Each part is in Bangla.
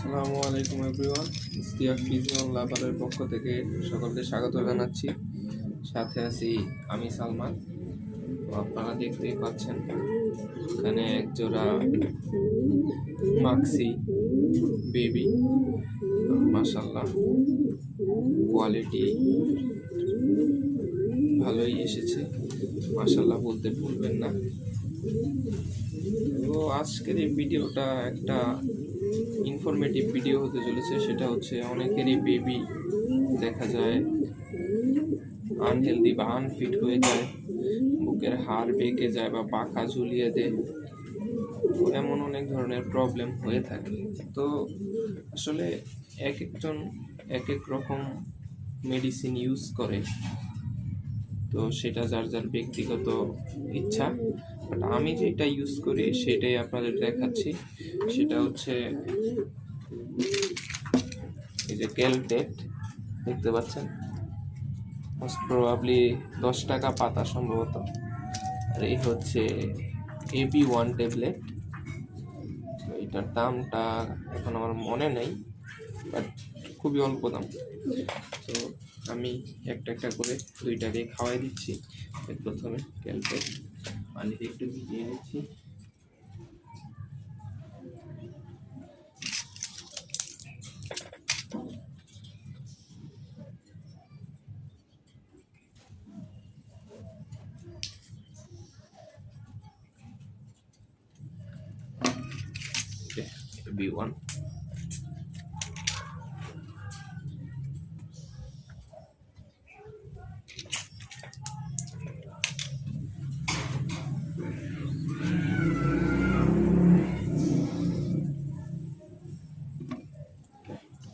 আসসালামু আলাইকুম এভরিওয়ান, ইস্তিয়াক ফিজিওন লাভারের পক্ষ থেকে সকলকে স্বাগত জানাচ্ছি। সাথে আছি আমি সালমান। তো আপনারা দেখতেই পাচ্ছেন এখানে এক জোড়া মাক্সি বেবি, মাশাআল্লাহ কোয়ালিটি ভালোই এসেছে, মাশাআল্লাহ বলতে ভুলবেন না। তো আজকের এই ভিডিওটা একটা ইনফরমেটিভ ভিডিও হতে চলেছে। সেটা হচ্ছে অনেকেরই বেবি দেখা যায় আনহেলদি বা আনফিট হয়ে যায়, বুকের হাড় বেঁকে যায় বা পাখা ঝুলিয়ে দেয়, তো এমন অনেক ধরনের প্রবলেম হয়ে থাকে। তো আসলে এক একজন এক এক রকম মেডিসিন ইউজ করে, তো সেটা যার যার ব্যক্তিগত ইচ্ছা। বাট আমি যেটা ইউজ করি সেটাই আপনাদের দেখাচ্ছি। সেটা হচ্ছে এই যে ক্যালটেট দেখতে পাচ্ছেন, মোস্ট প্রবাবলি 10 টাকা পাতা সম্ভবত। আর এই হচ্ছে AB1 ট্যাবলেট। তো এটার দামটা এখন আমার মনে নেই, বাট খুবই অল্প দাম। তো আমি একটা একটা করে দুইটাকে খাওয়াই দিচ্ছি। প্রথমে ক্যালটেট পানিতে একটু ভিজিয়ে নিচ্ছি। B1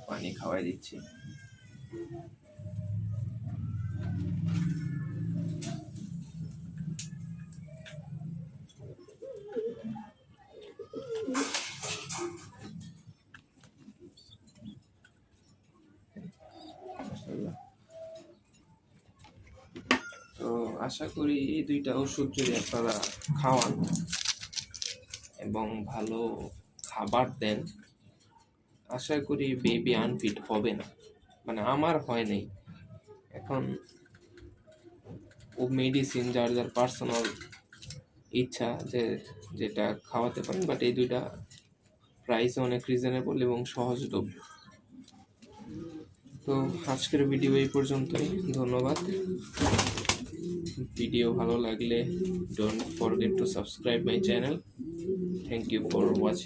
পানি খাওয়াই দিচ্ছি। তো আশা করি এই দুইটা ওষুধ যদি আপনারা খাওয়ান এবং ভালো খাবার দেন, আশা করি বেবি আনফিট হবে না। মানে আমার হয় নাই। এখন ও মেডিসিন যার যার পার্সোনাল ইচ্ছা যে যেটা খাওয়াতে পারেন, বাট এই দুইটা প্রাইস অনেক রিজনেবল এবং সহজলভ্য। তো আজকের ভিডিও এই পর্যন্তই, ধন্যবাদ। ভিডিও ভালো লাগলে don't forget to subscribe my channel. Thank you for watching.